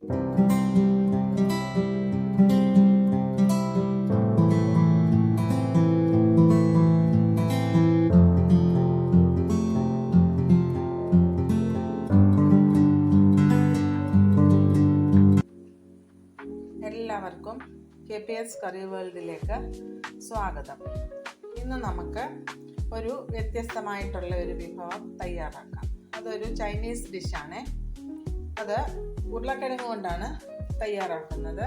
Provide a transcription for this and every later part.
എല്ലാവർക്കും KPS കറി വേൾഡിലേക്ക് സ്വാഗതം. ഇന്ന് നമുക്ക് ഒരു വ്യത്യസ്തമായിട്ടുള്ള ഒരു വിഭവം തയ്യാറാക്കാം. അതൊരു ചൈനീസ് ഡിഷാണ്. അത് ഉരുളക്കിഴങ്ങ് കൊണ്ടാണ് തയ്യാറാക്കുന്നത്.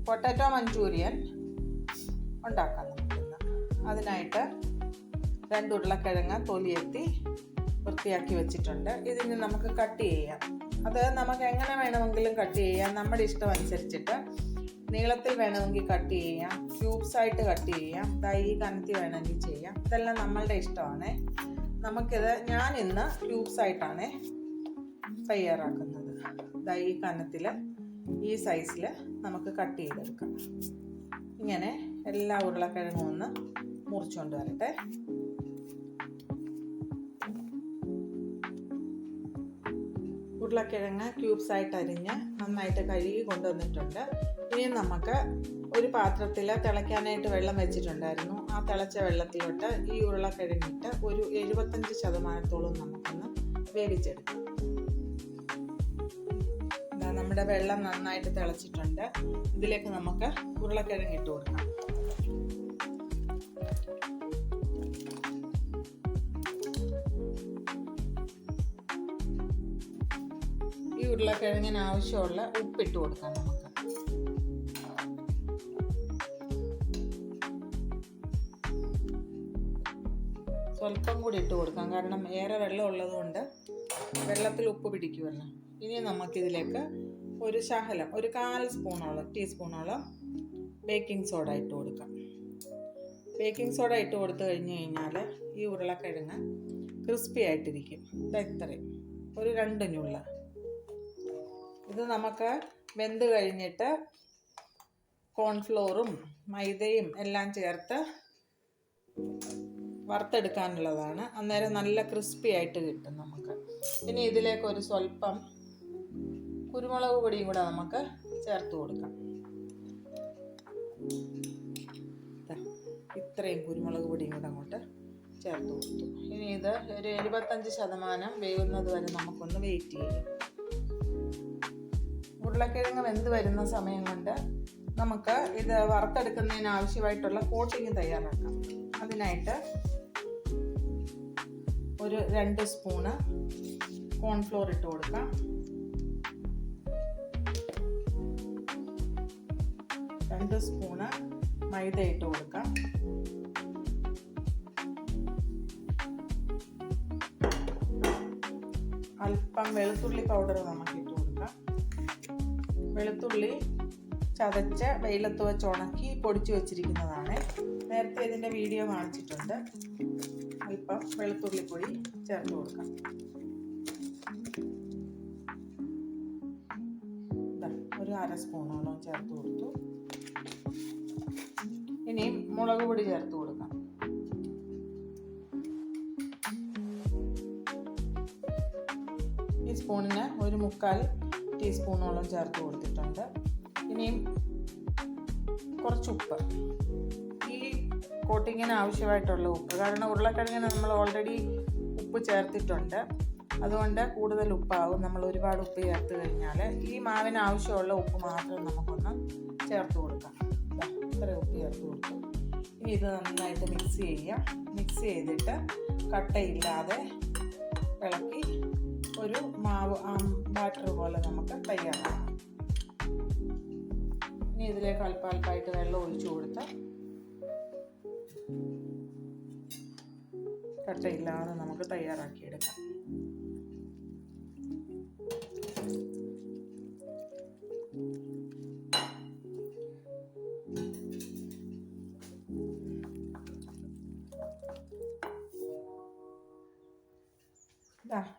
പൊട്ടാറ്റോ മഞ്ചൂരിയൻ ഉണ്ടാക്കാം നമുക്കിന്ന്. അതിനായിട്ട് 2 ഉരുളക്കിഴങ്ങ് തൊലിയെത്തി വൃത്തിയാക്കി വെച്ചിട്ടുണ്ട്. ഇതിന് നമുക്ക് കട്ട് ചെയ്യാം. അത് നമുക്ക് എങ്ങനെ വേണമെങ്കിലും കട്ട് ചെയ്യാം. നമ്മുടെ ഇഷ്ടം അനുസരിച്ചിട്ട് നീളത്തിൽ വേണമെങ്കിൽ കട്ട് ചെയ്യാം, ക്യൂബ്സ് ആയിട്ട് കട്ട് ചെയ്യാം, ഈ കനത്തിൽ വേണമെങ്കിൽ ചെയ്യാം. ഇതെല്ലാം നമ്മളുടെ ഇഷ്ടമാണ്. ഞാൻ ഇന്ന് ക്യൂബ്സ് ആയിട്ടാണ് തയ്യാറാക്കുന്നത്. ഈ കനത്തിൽ ഈ സൈസിൽ നമുക്ക് കട്ട് ചെയ്തെടുക്കാം. ഇങ്ങനെ എല്ലാ ഉരുളക്കിഴങ്ങും ഒന്ന് മുറിച്ചുകൊണ്ട് വരട്ടെ. ഉരുളക്കിഴങ്ങ് ക്യൂബ്സ് ആയിട്ട് അരിഞ്ഞ് നന്നായിട്ട് കഴുകി കൊണ്ടുവന്നിട്ടുണ്ട്. ഇനി നമുക്ക് ഒരു പാത്രത്തിൽ തിളയ്ക്കാനായിട്ട് വെള്ളം വെച്ചിട്ടുണ്ടായിരുന്നു. ആ തിളച്ച വെള്ളത്തിലോട്ട് ഈ ഉരുളക്കിഴങ്ങിട്ട് ഒരു 75% നമുക്കൊന്ന് വേവിച്ചെടുക്കാം. നമ്മുടെ വെള്ളം നന്നായിട്ട് തിളച്ചിട്ടുണ്ട്. ഇതിലേക്ക് നമുക്ക് ഉരുളക്കിഴങ്ങ് ഇട്ട് കൊടുക്കാം. ഈ ഉരുളക്കിഴങ്ങിന് ആവശ്യമുള്ള ഉപ്പിട്ട് കൊടുക്കാം. നമുക്ക് സ്വല്പം കൂടി ഇട്ട് കൊടുക്കാം, കാരണം ഏറെ വെള്ളം ഉള്ളത് കൊണ്ട് വെള്ളത്തിൽ ഉപ്പ് പിടിക്കുമല്ലോ. ഇനി നമുക്കിതിലേക്ക് ഒരു 1/4 ടീസ്പൂണോളം ബേക്കിംഗ് സോഡ ഇട്ട് കൊടുക്കാം. ബേക്കിംഗ് സോഡ ഇട്ട് കൊടുത്തു കഴിഞ്ഞ് കഴിഞ്ഞാൽ ഈ ഉരുളക്കിഴങ്ങ് ക്രിസ്പി ആയിട്ടിരിക്കും. ഇത്രയും ഒരു 2 ഞുള്ള. ഇത് നമുക്ക് വെന്ത് കഴിഞ്ഞിട്ട് കോൺഫ്ലോറും മൈദയും എല്ലാം ചേർത്ത് വറുത്തെടുക്കാനുള്ളതാണ്. അന്നേരം നല്ല ക്രിസ്പി ആയിട്ട് കിട്ടും നമുക്ക്. ഇനി ഇതിലേക്ക് ഒരു സ്വല്പം കുരുമുളക് പൊടിയും കൂടെ നമുക്ക് ചേർത്ത് കൊടുക്കാം. ഇത്രയും കുരുമുളക് പൊടിയും കൂടെ അങ്ങോട്ട് ചേർത്ത് കൊടുത്തു. ഇനി ഇത് ഒരു 75% വേവുന്നത് വരെ നമുക്കൊന്ന് വെയിറ്റ് ചെയ്യാം. ഉരുളക്കിഴങ്ങ് വെന്ത് വരുന്ന സമയം കൊണ്ട് നമുക്ക് ഇത് വറുത്തെടുക്കുന്നതിന് ആവശ്യമായിട്ടുള്ള കോട്ടിങ് തയ്യാറാക്കാം. അതിനായിട്ട് ഒരു 2 സ്പൂണ് കോൺഫ്ലോർ ഇട്ട് കൊടുക്കാം. 2 സ്പൂണ് മൈദ ഇട്ട് കൊടുക്കാം. അല്പം വെളുത്തുള്ളി പൗഡർ നമുക്ക് ഇട്ട് കൊടുക്കാം. വെളുത്തുള്ളി ചതച്ച് വെയിലത്ത് വെച്ച് ഉണക്കി പൊടിച്ചു വെച്ചിരിക്കുന്നതാണ്. നേരത്തെ ഇതിൻ്റെ വീഡിയോ കാണിച്ചിട്ടുണ്ട്. അല്പം വെളുത്തുള്ളിപ്പൊടി ചേർത്ത് കൊടുക്കാം. ഒരു 1/2 സ്പൂണോളം ചേർത്ത് കൊടുത്തു. ഇനി മുളക് പൊടി ചേർത്ത് കൊടുക്കാം. ഈ സ്പൂണിന് ഒരു 1/4 ടീസ്പൂണോളം ചേർത്ത് കൊടുത്തിട്ടുണ്ട്. ഇനിയും കുറച്ച് ഉപ്പ്, ഈ കോട്ടിങ്ങിന് ആവശ്യമായിട്ടുള്ള ഉപ്പ്. കാരണം ഉരുളക്കിഴങ്ങിന് നമ്മൾ ഓൾറെഡി ഉപ്പ് ചേർത്തിട്ടുണ്ട്. അതുകൊണ്ട് കൂടുതൽ ഉപ്പാവും. നമ്മൾ ഒരുപാട് ഉപ്പ് ചേർത്ത് കഴിഞ്ഞാൽ ഈ മാവിന് ആവശ്യമുള്ള ഉപ്പ് മാത്രം നമുക്കൊന്ന് ചേർത്ത് കൊടുക്കാം. ഇത്ര ഉപ്പ് ചേർത്ത് കൊടുത്തു. ഇനി ഇത് നന്നായിട്ട് മിക്സ് ചെയ്യാം. മിക്സ് ചെയ്തിട്ട് കട്ടയില്ലാതെ ഇളക്കി ഒരു മാവ് ബാറ്റർ പോലെ നമുക്ക് തയ്യാറാക്കാം. ഇനി ഇതിലേക്ക് അല്പാൽപ്പായിട്ട് വെള്ളം ഒഴിച്ചു കൊടുത്ത് കട്ടയില്ലാതെ നമുക്ക് തയ്യാറാക്കിയെടുക്കാം.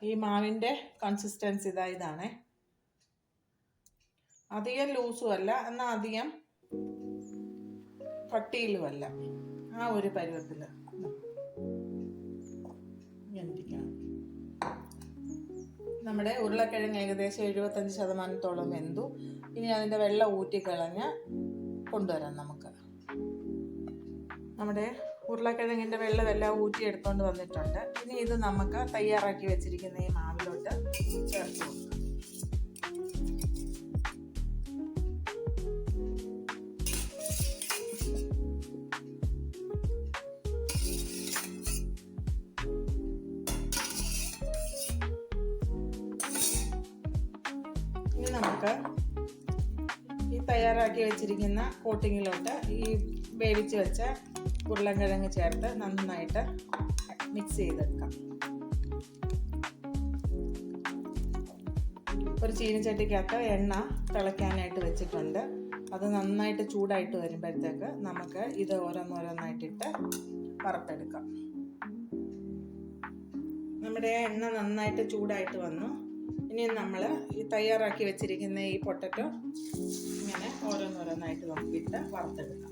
ഈ മാവിൻ്റെ കൺസിസ്റ്റൻസി ഇതാണ്. അധികം ലൂസും അല്ല, എന്നാൽ അധികം കട്ടിയിലുമല്ല. ആ ഒരു പരുവത്തിൽ നമ്മുടെ ഉരുളക്കിഴങ്ങ് ഏകദേശം 75% വെന്തു. ഇനി അതിൻ്റെ വെള്ളം ഊറ്റിക്കളഞ്ഞ് കൊണ്ടുവരാം നമുക്ക്. നമ്മുടെ ഉരുളക്കിഴങ്ങിൻ്റെ വെള്ളം എല്ലാം ഊറ്റിയെടുത്തുകൊണ്ട് വന്നിട്ടുണ്ട്. ഇനി ഇത് നമുക്ക് തയ്യാറാക്കി വെച്ചിരിക്കുന്ന ഈ മാവിലോട്ട് ചേർത്ത് കൊടുക്കാം. ഇനി നമുക്ക് ഈ തയ്യാറാക്കി വെച്ചിരിക്കുന്ന കോട്ടിങ്ങിലോട്ട് ഈ വേവിച്ച് വെച്ച ഉരുളക്കിഴങ്ങ് ചേർത്ത് നന്നായിട്ട് മിക്സ് ചെയ്തെടുക്കാം. ഒരു ചീനച്ചട്ടിക്കകത്ത് എണ്ണ തിളയ്ക്കാനായിട്ട് വെച്ചിട്ടുണ്ട്. അത് നന്നായിട്ട് ചൂടായിട്ട് വരുമ്പോഴത്തേക്ക് നമുക്ക് ഇത് ഓരോന്നോരോന്നായിട്ടിട്ട് വറുത്തെടുക്കാം. നമ്മുടെ എണ്ണ നന്നായിട്ട് ചൂടായിട്ട് വന്നു. ഇനി നമ്മൾ ഈ തയ്യാറാക്കി വെച്ചിരിക്കുന്ന ഈ പൊട്ടറ്റോ ഇങ്ങനെ ഓരോന്നോരോന്നായിട്ട് നമുക്കിട്ട് വറുത്തെടുക്കാം.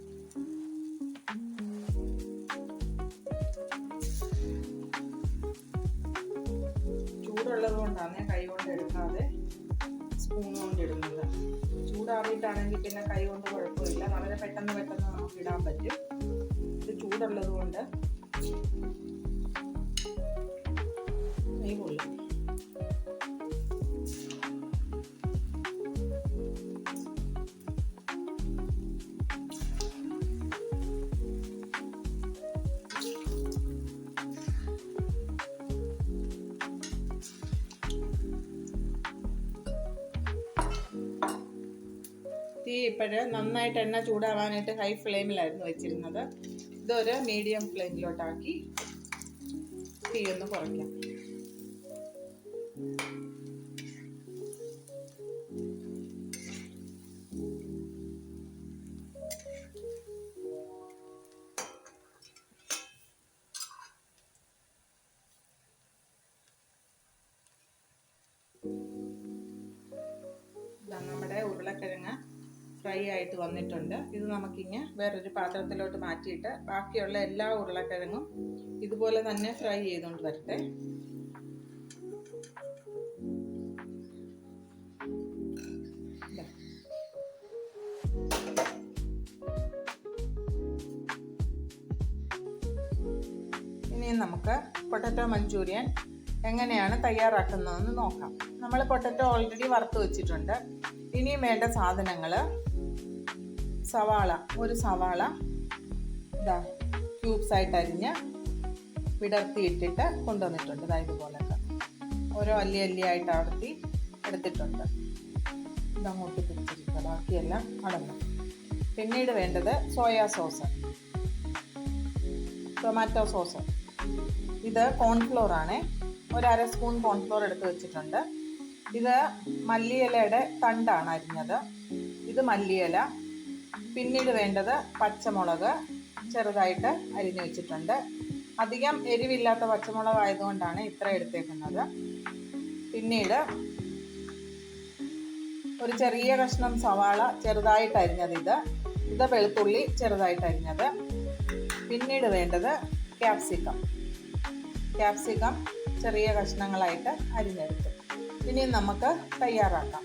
ചൂടുള്ളത് കൊണ്ടാണ് കൈ കൊണ്ട് എടുക്കാതെ സ്പൂൺ കൊണ്ട് ഇടുന്നത്. ചൂടാറിയിട്ടാണെങ്കിൽ പിന്നെ കൈ കൊണ്ട് കുഴപ്പമില്ല, വളരെ പെട്ടെന്ന് നമുക്ക് ഇടാൻ പറ്റും. ഇത് ചൂടുള്ളത് കൊണ്ട് കൈ കൊള്ളും. തീ ഇപ്പോഴ് നന്നായിട്ട് എണ്ണ ചൂടാവാനായിട്ട് ഹൈ ഫ്ലെയിമിലായിരുന്നു വെച്ചിരുന്നത്. ഇതൊരു മീഡിയം ഫ്ലെയിമിലോട്ടാക്കി തീ ഒന്ന് കുറയ്ക്കാം. നമ്മുടെ ഉരുളക്കിഴങ്ങ് ഫ്രൈ ആയിട്ട് വന്നിട്ടുണ്ട്. ഇത് നമുക്കിങ്ങനെ വേറൊരു പാത്രത്തിലോട്ട് മാറ്റിയിട്ട് ബാക്കിയുള്ള എല്ലാ ഉരുളക്കിഴങ്ങും ഇതുപോലെ തന്നെ ഫ്രൈ ചെയ്തുകൊണ്ട് വരട്ടെ. ഇനി നമുക്ക് പൊട്ടറ്റോ മഞ്ചൂരിയൻ എങ്ങനെയാണ് തയ്യാറാക്കുന്നതെന്ന് നോക്കാം. നമ്മൾ പൊട്ടറ്റോ ഓൾറെഡി വറുത്ത് വെച്ചിട്ടുണ്ട്. ഇനിയും വേണ്ട സാധനങ്ങൾ: ഒരു സവാള ഇതാ ക്യൂബ്സ് ആയിട്ട് അരിഞ്ഞ് വിടർത്തിയിട്ടിട്ട് കൊണ്ടുവന്നിട്ടുണ്ട്. ഇതുപോലൊക്കെ ഓരോ അല്ലിയായിട്ട് അടർത്തി എടുത്തിട്ടുണ്ട്. ഇതങ്ങോട്ട് പിടിച്ചിരിക്കുക, ബാക്കിയെല്ലാം അടങ്ങും. പിന്നീട് വേണ്ടത് സോയാ സോസ്, ടൊമാറ്റോ സോസ്. ഇത് കോൺഫ്ലോർ ആണ്. ഒരു അര സ്പൂൺ കോൺഫ്ലോർ എടുത്ത് വെച്ചിട്ടുണ്ട്. ഇത് മല്ലിയിലയുടെ തണ്ടാണ് അരിഞ്ഞത്. ഇത് മല്ലിയില. പിന്നീട് വേണ്ടത് പച്ചമുളക് ചെറുതായിട്ട് അരിഞ്ഞു വെച്ചിട്ടുണ്ട്. അധികം എരിവില്ലാത്ത പച്ചമുളക് ആയതുകൊണ്ടാണ് ഇത്ര എടുത്തേക്കുന്നത്. പിന്നീട് ഒരു ചെറിയ കഷ്ണം സവാള ചെറുതായിട്ട് അരിഞ്ഞത്. ഇത് വെളുത്തുള്ളി ചെറുതായിട്ട് അരിഞ്ഞത്. പിന്നീട് വേണ്ടത് ക്യാപ്സിക്കം ചെറിയ കഷ്ണങ്ങളായിട്ട് അരിഞ്ഞെടുത്തു. ഇനി നമുക്ക് തയ്യാറാക്കാം.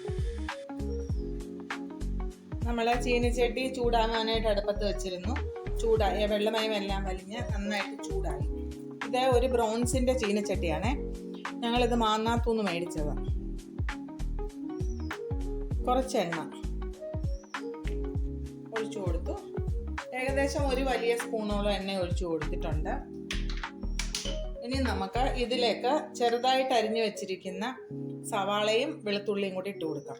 നമ്മൾ ചീനിച്ചട്ടി ചൂടാകാനായിട്ട് അടുപ്പത്ത് വെച്ചിരുന്നു. ചൂടായി, വെള്ളമയമെല്ലാം വലിഞ്ഞ് നന്നായിട്ട് ചൂടായി. ഇത് ഒരു ബ്രോൺസിൻ്റെ ചീനിച്ചട്ടിയാണ്. ഞങ്ങളിത് മാന്നാത്തൂന്ന് മേടിച്ചത്. കുറച്ച് എണ്ണ ഒഴിച്ചു കൊടുത്തു. ഏകദേശം ഒരു വലിയ സ്പൂണോളം എണ്ണ ഒഴിച്ചു കൊടുത്തിട്ടുണ്ട്. ഇനി നമുക്ക് ഇതിലേക്ക് ചെറുതായിട്ട് അരിഞ്ഞു വെച്ചിരിക്കുന്ന സവാളയും വെളുത്തുള്ളിയും കൂടി ഇട്ട് കൊടുക്കാം.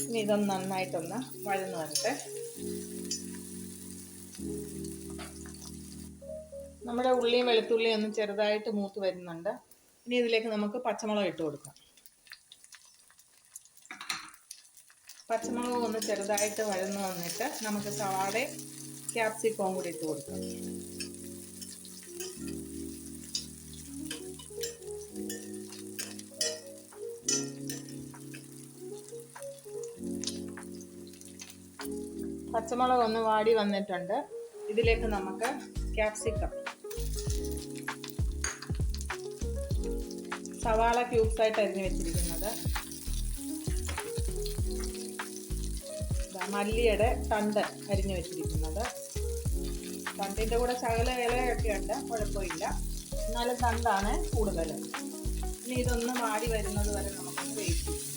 ഇനി ഇതൊന്ന് നന്നായിട്ടൊന്ന് വഴന്ന് വരട്ടെ. നമ്മുടെ ഉള്ളിയും വെളുത്തുള്ളിയും ഒന്ന് ചെറുതായിട്ട് മൂത്ത് വരുന്നുണ്ട്. ഇനി ഇതിലേക്ക് നമുക്ക് പച്ചമുളക് ഇട്ട് കൊടുക്കാം. പച്ചമുളക് ഒന്ന് ചെറുതായിട്ട് വഴന്ന് വന്നിട്ട് നമുക്ക് സവാളയും ക്യാപ്സിക്കവും കൂടി ഇട്ട് കൊടുക്കാം. പച്ചമുളക് ഒന്ന് വാടി വന്നിട്ടുണ്ട്. ഇതിലേക്ക് നമുക്ക് ക്യാപ്സിക്കം, സവാള ക്യൂബ്സ് ആയിട്ട് അരിഞ്ഞു വെച്ചിരിക്കുന്നത്, മല്ലിയുടെ തണ്ട് അരിഞ്ഞു വെച്ചിരിക്കുന്നത്. തണ്ടിൻ്റെ കൂടെ ശകല ഇലയൊക്കെ ഉണ്ട്, കുഴപ്പമില്ല, എന്നാലും തണ്ടാണ് കൂടുതൽ. ഇനി ഇതൊന്ന് വാടി വരുന്നത് വരെ നമുക്കൊന്ന് വെയിറ്റ് ചെയ്യാം.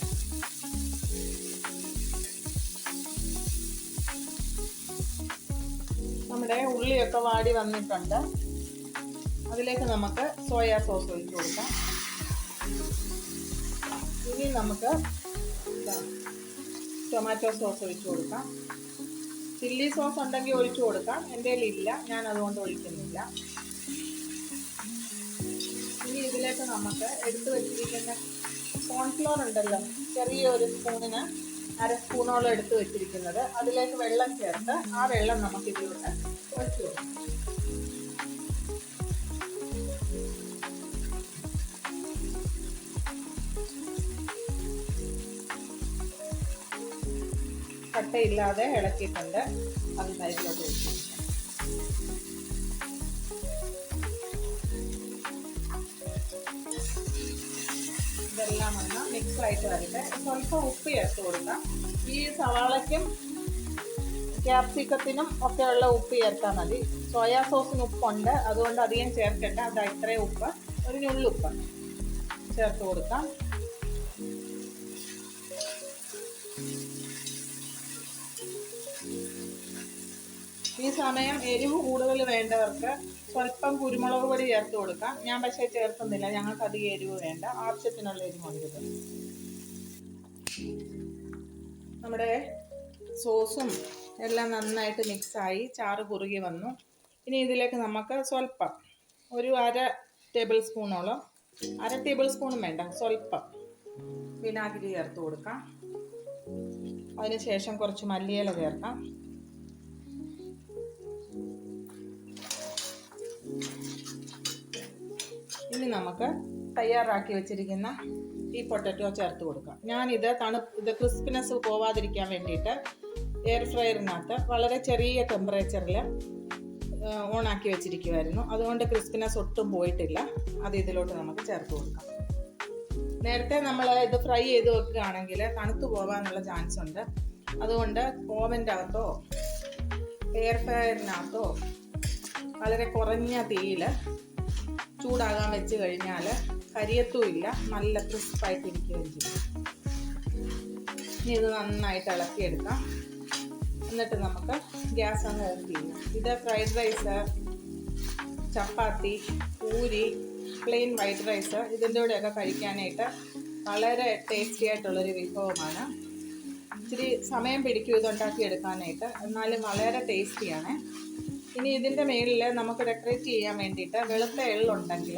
നമ്മുടെ ഉള്ളിയൊക്കെ വാടി വന്നിട്ടുണ്ട്. അതിലേക്ക് നമുക്ക് സോയാ സോസ് ഒഴിച്ചു കൊടുക്കാം. ഇനി നമുക്ക് ടൊമാറ്റോ സോസ് ഒഴിച്ചു കൊടുക്കാം. ചില്ലി സോസ് ഉണ്ടെങ്കിൽ ഒഴിച്ചു കൊടുക്കാം, എൻ്റെ കയ്യിലില്ല, ഞാൻ അതുകൊണ്ട് ഒഴിക്കുന്നില്ല. ഇനി ഇതിലേക്ക് നമുക്ക് എടുത്തു വെച്ചിരിക്കുന്ന കോൺഫ്ലോർ ഉണ്ടല്ലോ, ചെറിയൊരു സ്പൂണിന് 1/2 സ്പൂണോളം എടുത്തു വെച്ചിരിക്കുന്നത്, അതിലേക്ക് വെള്ളം ചേർത്ത് ആ വെള്ളം നമുക്ക് ഇതിലോട്ട് ഒഴിച്ചു കൊടുക്കാം. കട്ടയില്ലാതെ ഇളക്കിയിട്ടുണ്ട്, അത് സൈഡിലോട്ട് വെച്ചിരിക്കാം. ഇതെല്ലാം ഒന്ന് മിക്സായിട്ട് വരട്ടെ. സ്വല്പം ഉപ്പ് ചേർത്ത് കൊടുക്കാം. ഈ സവാളയ്ക്കും ക്യാപ്സിക്കത്തിനും ഒക്കെയുള്ള ഉപ്പ് ചേർത്താൽ മതി. സോയാ സോസിന് ഉപ്പുണ്ട്, അതുകൊണ്ട് അധികം ചേർക്കണ്ട. അത് ഇത്രയും ഉപ്പ്, ഒരു നുള്ളുപ്പ് ചേർത്ത് കൊടുക്കാം. ഈ സമയം എരിവ് കൂടുതൽ വേണ്ടവർക്ക് സ്വല്പം കുരുമുളക് പൊടി ചേർത്ത് കൊടുക്കാം. ഞാൻ പക്ഷേ ചേർക്കുന്നില്ല, ഞങ്ങൾക്ക് അധികം എരിവ് വേണ്ട, ആവശ്യത്തിനുള്ള എരിവുണ്ട്. നമ്മുടെ സോസും എല്ലാം നന്നായിട്ട് മിക്സായി ചാറ് കുറുകി വന്നു. ഇനി ഇതിലേക്ക് നമുക്ക് സ്വല്പം ഒരു 1/2 ടേബിൾ സ്പൂണോളം, 1/2 ടേബിൾ സ്പൂണും വേണ്ട, സ്വല്പം വിനാഗിരി ചേർത്ത് കൊടുക്കാം. അതിനുശേഷം കുറച്ച് മല്ലിയില ചേർക്കാം. ഇനി നമുക്ക് തയ്യാറാക്കി വെച്ചിരിക്കുന്ന ഈ പൊട്ടറ്റോ ചേർത്ത് കൊടുക്കാം. ഞാനിത് ഇത് ക്രിസ്പിനെസ് പോവാതിരിക്കാൻ വേണ്ടിയിട്ട് എയർ ഫ്രയറിനകത്ത് വളരെ ചെറിയ ടെമ്പറേച്ചറിൽ ഓണാക്കി വെച്ചിരിക്കുമായിരുന്നു. അതുകൊണ്ട് ക്രിസ്പിനെസ് ഒട്ടും പോയിട്ടില്ല. അത് ഇതിലോട്ട് നമുക്ക് ചേർത്ത് കൊടുക്കാം. നേരത്തെ നമ്മൾ ഇത് ഫ്രൈ ചെയ്ത് വെക്കുകയാണെങ്കിൽ തണുത്തു പോകാനുള്ള ചാൻസ് ഉണ്ട്. അതുകൊണ്ട് ഓവൻ്റെ അകത്തോ എയർ ഫ്രയറിനകത്തോ വളരെ കുറഞ്ഞ തീയിൽ ചൂടാകാൻ വെച്ച് കഴിഞ്ഞാൽ കരിയത്തുമില്ല, നല്ല ക്രിസ്പായിട്ടിരിക്കുകയും ചെയ്യും. ഇനി ഇത് നന്നായിട്ട് ഇളക്കിയെടുക്കാം. എന്നിട്ട് നമുക്ക് ഗ്യാസ് അങ്ങ് ഓഫ് ചെയ്യാം. ഇത് ഫ്രൈഡ് റൈസ്, ചപ്പാത്തി, പൂരി, പ്ലെയിൻ വൈറ്റ് റൈസ് ഇതിൻ്റെ കൂടെയൊക്കെ കഴിക്കാനായിട്ട് വളരെ ടേസ്റ്റി ആയിട്ടുള്ളൊരു വിഭവമാണ്. ഇച്ചിരി സമയം പിടിക്കും ഇതുണ്ടാക്കി എടുക്കാനായിട്ട്, എന്നാലും വളരെ ടേസ്റ്റിയാണ്. ഇനി ഇതിൻ്റെ മേളിൽ നമുക്ക് ഡെക്കറേറ്റ് ചെയ്യാൻ വേണ്ടിയിട്ട് വെളുത്ത എള്ളുണ്ടെങ്കിൽ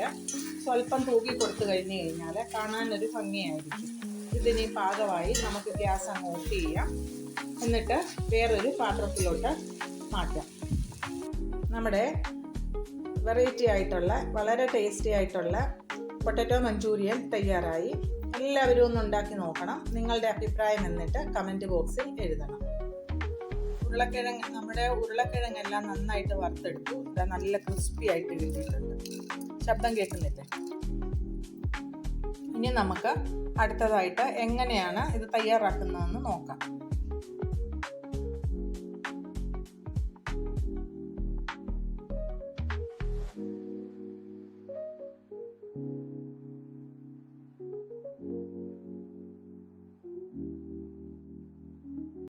സ്വല്പം തൂക്കി കൊടുത്തു കഴിഞ്ഞ് കഴിഞ്ഞാൽ കാണാനൊരു ഭംഗിയായിരിക്കും. ഇതിനി പാകമായി നമുക്ക് ഗ്യാസ് അങ്ങ് ഓഫ് ചെയ്യാം. എന്നിട്ട് വേറൊരു പാത്രത്തിലോട്ട് മാറ്റാം. നമ്മുടെ വെറൈറ്റി ആയിട്ടുള്ള വളരെ ടേസ്റ്റി ആയിട്ടുള്ള പൊട്ടറ്റോ മഞ്ചൂരിയൻ തയ്യാറായി. എല്ലാവരും ഒന്ന് ഉണ്ടാക്കി നോക്കണം. നിങ്ങളുടെ അഭിപ്രായം എന്നിട്ട് കമൻറ്റ് ബോക്സിൽ എഴുതണം. നമ്മുടെ ഉരുളക്കിഴങ്ങെല്ലാം നന്നായിട്ട് വറുത്തെടുത്തു. ഇത് നല്ല ക്രിസ്പി ആയിട്ട് കിട്ടിയിട്ടുണ്ട്. ശബ്ദം കേൾക്കുന്നില്ലേ? ഇനി നമുക്ക് അടുത്തതായിട്ട് എങ്ങനെയാണ് ഇത് തയ്യാറാക്കുന്നതെന്ന് നോക്കാം.